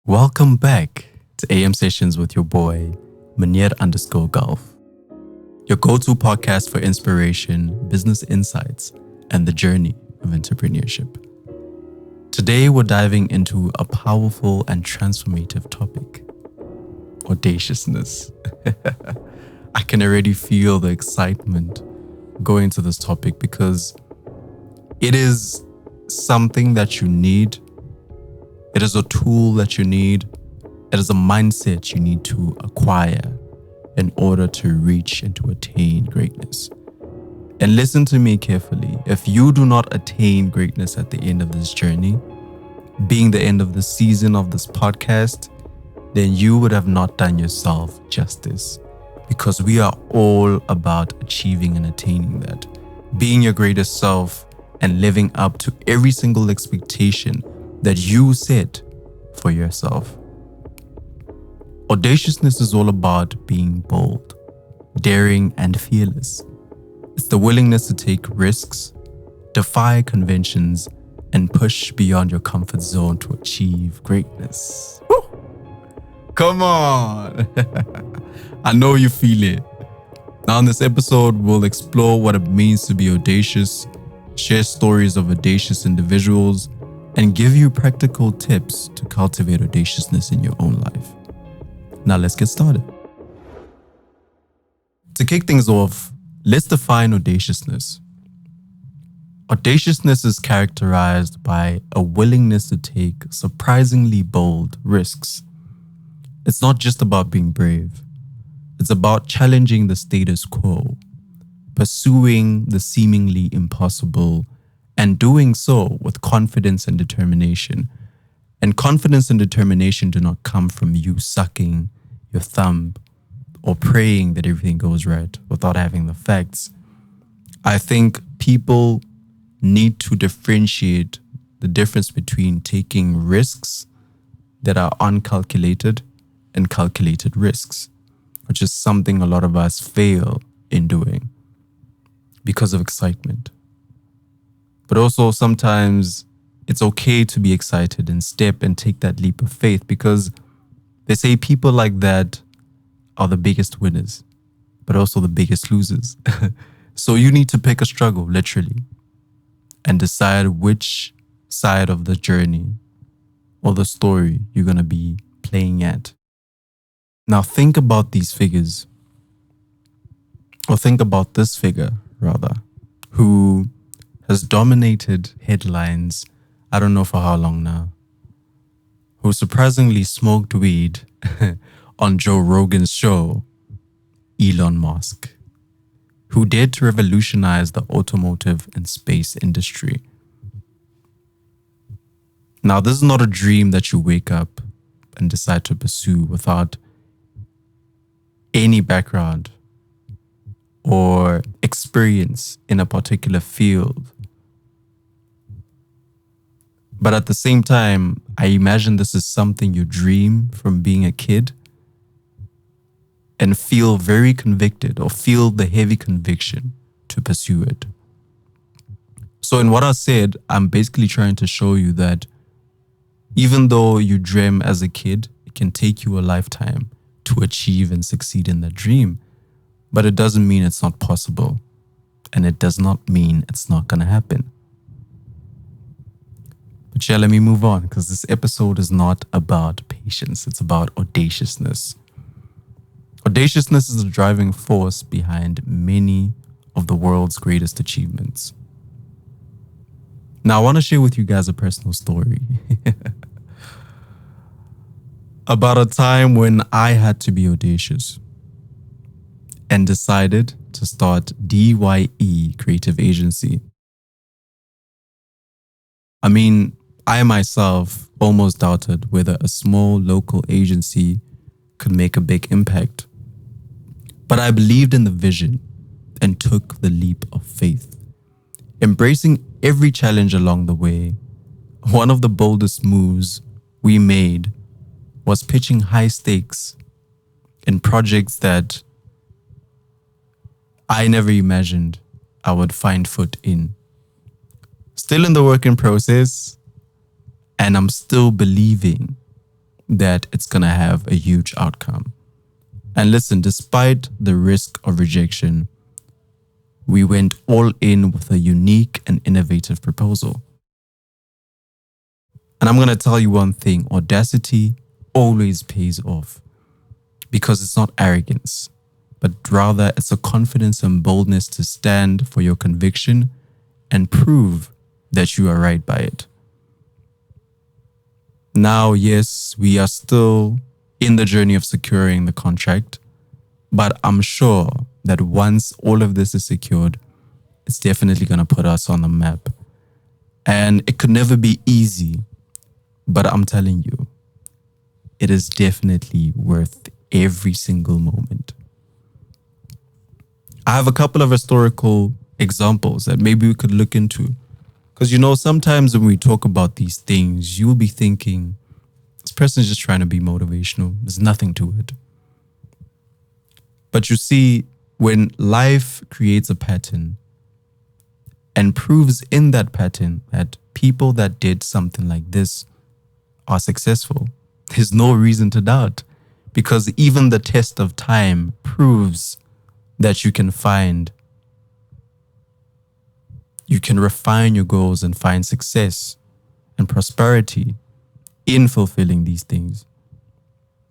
Welcome back to AM Sessions with your boy, Munir_Golf, your go-to podcast for inspiration, business insights, and the journey of entrepreneurship. Today, we're diving into a powerful and transformative topic, audaciousness. I can already feel the excitement going to this topic because it is something that you need. It is a tool that you need. It is a mindset you need to acquire in order to reach and to attain greatness. And listen to me carefully. If you do not attain greatness at the end of this journey, being the end of the season of this podcast, then you would have not done yourself justice, because we are all about achieving and attaining that. Being your greatest self and living up to every single expectation that you set for yourself. Audaciousness is all about being bold, daring, and fearless. It's the willingness to take risks, defy conventions, and push beyond your comfort zone to achieve greatness. Woo! Come on! I know you feel it. Now in this episode, we'll explore what it means to be audacious, share stories of audacious individuals, and give you practical tips to cultivate audaciousness in your own life. Now let's get started. To kick things off, let's define audaciousness. Audaciousness is characterized by a willingness to take surprisingly bold risks. It's not just about being brave. It's about challenging the status quo, pursuing the seemingly impossible, and doing so with confidence and determination. And confidence and determination do not come from you sucking your thumb or praying that everything goes right without having the facts. I think people need to differentiate the difference between taking risks that are uncalculated and calculated risks, which is something a lot of us fail in doing because of excitement. But also sometimes it's okay to be excited and step and take that leap of faith, because they say people like that are the biggest winners, but also the biggest losers. So you need to pick a struggle, literally, and decide which side of the journey or the story you're going to be playing at. Now think about these figures, or think about this figure, rather, who has dominated headlines, I don't know for how long now, who surprisingly smoked weed on Joe Rogan's show, Elon Musk, who dared to revolutionize the automotive and space industry. Now, this is not a dream that you wake up and decide to pursue without any background or experience in a particular field. But at the same time, I imagine this is something you dream from being a kid and feel very convicted, or feel the heavy conviction to pursue it. So in what I said, I'm basically trying to show you that even though you dream as a kid, it can take you a lifetime to achieve and succeed in that dream. But it doesn't mean it's not possible. And it does not mean it's not going to happen. But yeah, let me move on, because this episode is not about patience. It's about audaciousness. Audaciousness is the driving force behind many of the world's greatest achievements. Now, I want to share with you guys a personal story about a time when I had to be audacious and decided to start DYE Creative Agency. I mean, I myself almost doubted whether a small local agency could make a big impact. But I believed in the vision and took the leap of faith, embracing every challenge along the way. One of the boldest moves we made was pitching high stakes in projects that I never imagined I would find foot in. Still in the work in process, and I'm still believing that it's going to have a huge outcome. And listen, despite the risk of rejection, we went all in with a unique and innovative proposal. And I'm going to tell you one thing, audacity always pays off because it's not arrogance, but rather it's a confidence and boldness to stand for your conviction and prove that you are right by it. Now, yes, we are still in the journey of securing the contract, but I'm sure that once all of this is secured, it's definitely going to put us on the map. And it could never be easy, but I'm telling you, it is definitely worth every single moment. I have a couple of historical examples that maybe we could look into. Because, sometimes when we talk about these things, you'll be thinking, this person is just trying to be motivational. There's nothing to it. But you see, when life creates a pattern and proves in that pattern that people that did something like this are successful, there's no reason to doubt, because even the test of time proves that you can refine your goals and find success and prosperity in fulfilling these things.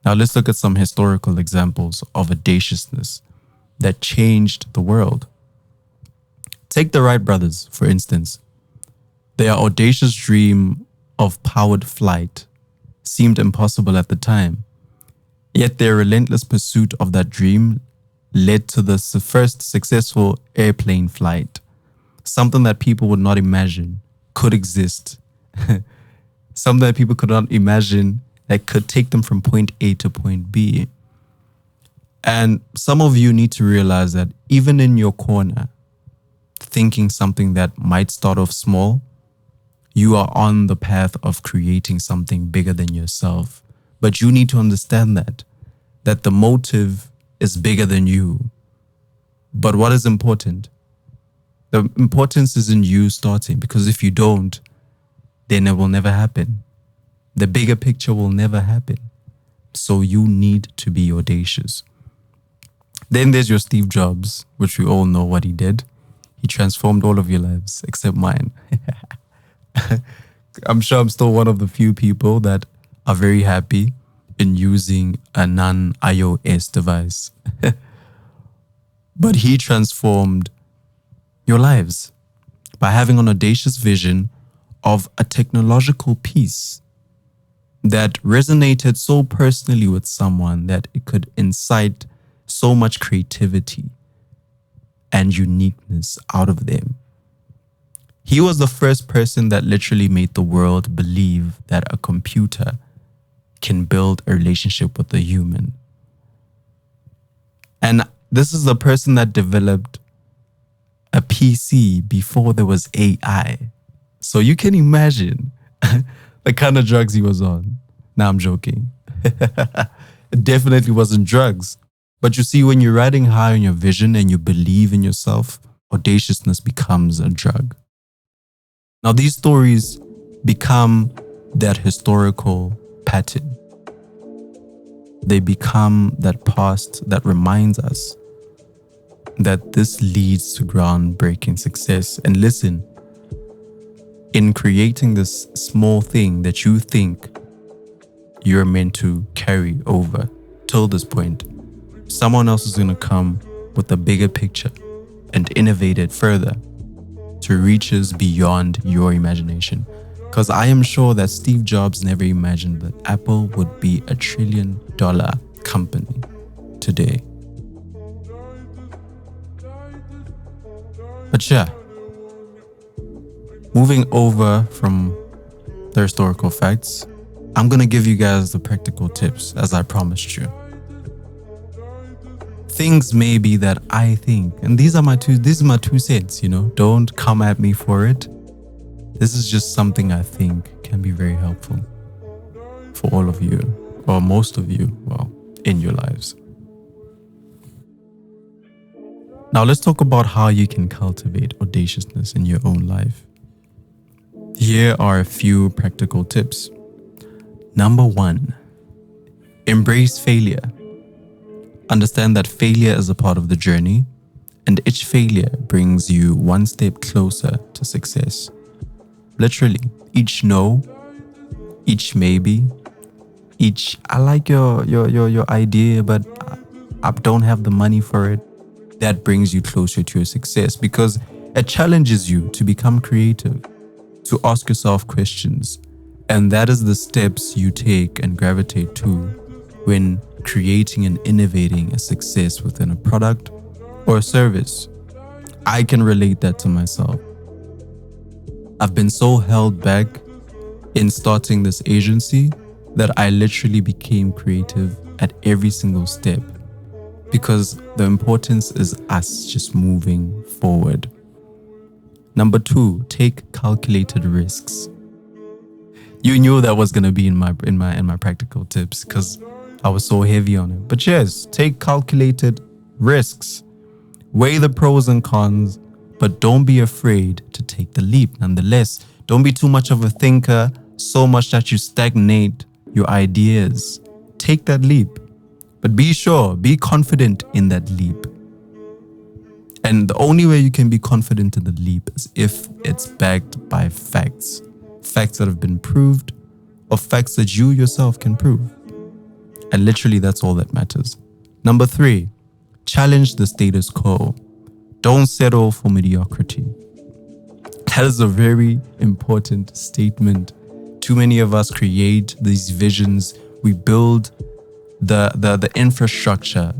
Now let's look at some historical examples of audaciousness that changed the world. Take the Wright brothers, for instance. Their audacious dream of powered flight seemed impossible at the time. Yet their relentless pursuit of that dream led to the first successful airplane flight, something that people would not imagine could exist, something that people could not imagine that could take them from point A to point B. And some of you need to realize that even in your corner, thinking something that might start off small, you are on the path of creating something bigger than yourself. But you need to understand that the motive is bigger than you. But what is important? The importance is in you starting, because if you don't, then it will never happen. The bigger picture will never happen. So you need to be audacious. Then there's your Steve Jobs, which we all know what he did. He transformed all of your lives, except mine. I'm sure I'm still one of the few people that are very happy in using a non-iOS device. But he transformed your lives by having an audacious vision of a technological piece that resonated so personally with someone that it could incite so much creativity and uniqueness out of them. He was the first person that literally made the world believe that a computer can build a relationship with a human. And this is the person that developed a PC before there was AI. So you can imagine the kind of drugs he was on. Now I'm joking. It definitely wasn't drugs. But you see, when you're riding high on your vision and you believe in yourself, audaciousness becomes a drug. Now these stories become that historical pattern. They become that past that reminds us that this leads to groundbreaking success. And listen, in creating this small thing that you think you're meant to carry over till this point, someone else is going to come with a bigger picture and innovate it further to reaches beyond your imagination. Because I am sure that Steve Jobs never imagined that Apple would be $1 trillion company today. But yeah, moving over from the historical facts, I'm going to give you guys the practical tips as I promised you. Things maybe that I think, and these are my two cents, don't come at me for it. This is just something I think can be very helpful for all of you, or most of you, in your lives. Now let's talk about how you can cultivate audaciousness in your own life. Here are a few practical tips. Number 1, Embrace failure. Understand that failure is a part of the journey, and each failure brings you one step closer to success. Literally, each no, each maybe, each I like your idea, but I don't have the money for it. That brings you closer to your success because it challenges you to become creative, to ask yourself questions. And that is the steps you take and gravitate to when creating and innovating a success within a product or a service. I can relate that to myself. I've been so held back in starting this agency that I literally became creative at every single step because the importance is us just moving forward. Number 2, take calculated risks. You knew that was going to be in my practical tips because I was so heavy on it. But yes, take calculated risks. Weigh the pros and cons, but don't be afraid to take the leap nonetheless. Don't be too much of a thinker, so much that you stagnate your ideas. Take that leap, but be sure, be confident in that leap. And the only way you can be confident in the leap is if it's backed by facts. Facts that have been proved or facts that you yourself can prove. And literally that's all that matters. Number 3, challenge the status quo. Don't settle for mediocrity. That is a very important statement. Too many of us create these visions. We build the infrastructure,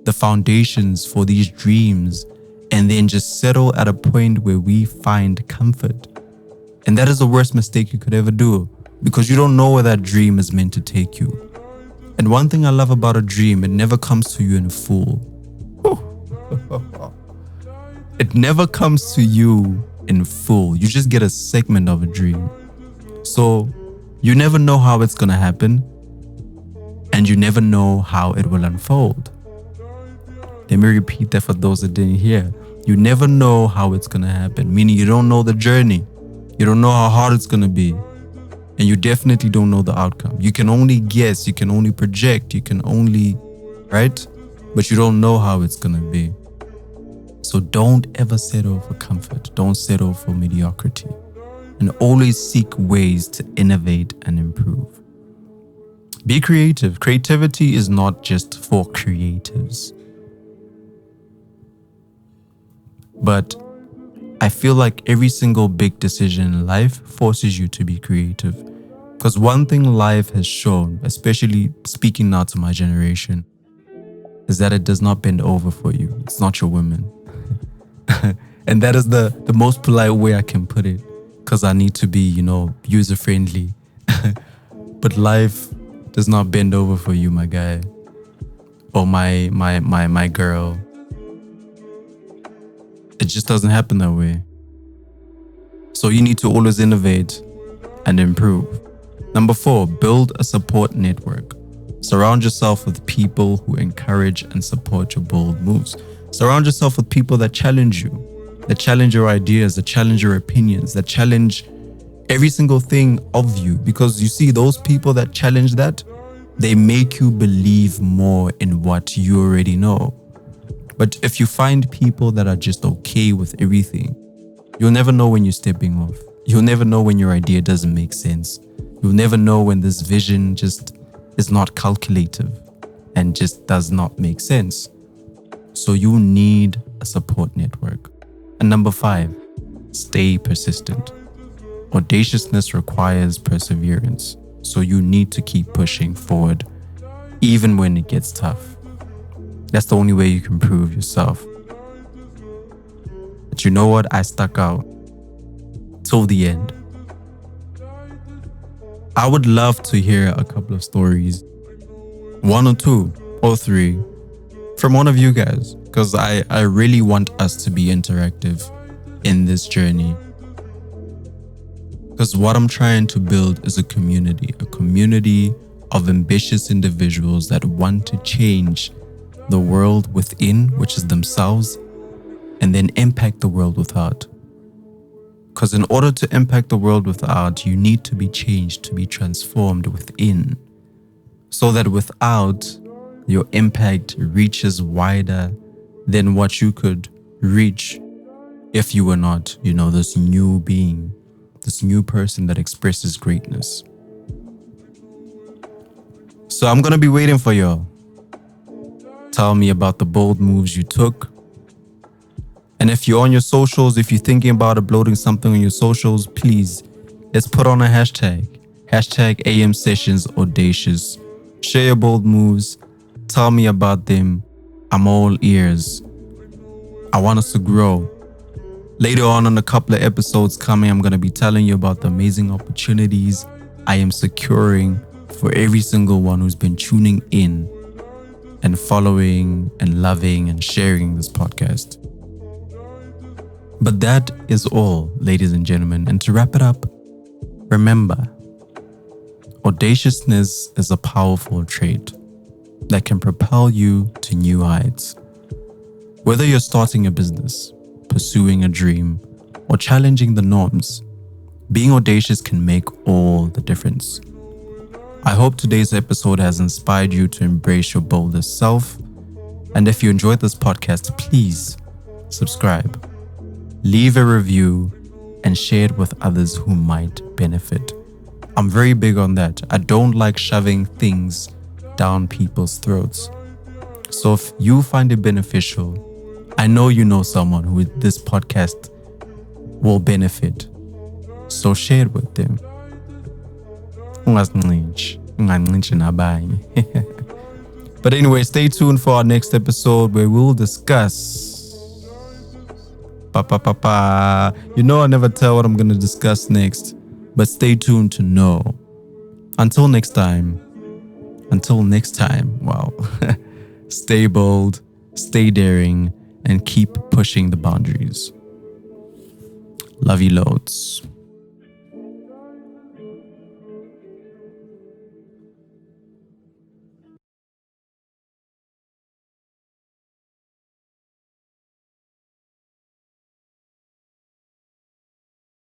the foundations for these dreams, and then just settle at a point where we find comfort. And that is the worst mistake you could ever do because you don't know where that dream is meant to take you. And one thing I love about a dream, it never comes to you in full. It never comes to you in full. You just get a segment of a dream. So you never know how it's going to happen, and you never know how it will unfold. Let me repeat that for those that didn't hear. You never know how it's going to happen, meaning you don't know the journey. You don't know how hard it's going to be. And you definitely don't know the outcome. You can only guess, you can only project, you can only, right? But you don't know how it's going to be. So don't ever settle for comfort. Don't settle for mediocrity. And always seek ways to innovate and improve. Be creative. Creativity is not just for creatives. But I feel like every single big decision in life forces you to be creative. Because one thing life has shown, especially speaking now to my generation, is that it does not bend over for you. It's not your women. And that is the most polite way I can put it. Because I need to be, user friendly. But life does not bend over for you, my guy. Or my girl. It just doesn't happen that way. So you need to always innovate and improve. Number 4, build a support network. Surround yourself with people who encourage and support your bold moves. Surround yourself with people that challenge you, that challenge your ideas, that challenge your opinions, that challenge every single thing of you. Because you see, those people that challenge that, they make you believe more in what you already know. But if you find people that are just okay with everything, you'll never know when you're stepping off. You'll never know when your idea doesn't make sense. You'll never know when this vision just is not calculative and just does not make sense. So you need a support network. And number 5, stay persistent. Audaciousness requires perseverance. So you need to keep pushing forward, even when it gets tough. That's the only way you can prove yourself. But you know what? I stuck out till the end. I would love to hear a couple of stories, 1 or 2 or 3, from one of you guys, because I really want us to be interactive in this journey. Because what I'm trying to build is a community of ambitious individuals that want to change the world within, which is themselves, and then impact the world without. Because in order to impact the world without, you need to be changed, to be transformed within. so that without, your impact reaches wider than what you could reach if you were not, this new being, this new person that expresses greatness. So I'm going to be waiting for y'all. Tell me about the bold moves you took. And if you're on your socials, if you're thinking about uploading something on your socials, please, let's put on a hashtag. Hashtag AM Sessions Audacious. Share your bold moves. Tell me about them. I'm all ears. I want us to grow. Later on a couple of episodes coming, I'm going to be telling you about the amazing opportunities I am securing for every single one who's been tuning in and following and loving and sharing this podcast. But that is all, ladies and gentlemen. And to wrap it up, remember, audaciousness is a powerful trait that can propel you to new heights. Whether you're starting a business, pursuing a dream, or challenging the norms, being audacious can make all the difference. I hope today's episode has inspired you to embrace your boldest self. And if you enjoyed this podcast, please subscribe, leave a review, and share it with others who might benefit. I'm very big on that. I don't like shoving things down people's throats. So if you find it beneficial, I know you know someone who this podcast will benefit. So share it with them. But anyway, stay tuned for our next episode where we'll discuss. You know I never tell what I'm going to discuss next, but stay tuned to know. Until next time, wow. Stay bold, stay daring, and keep pushing the boundaries. Love you loads.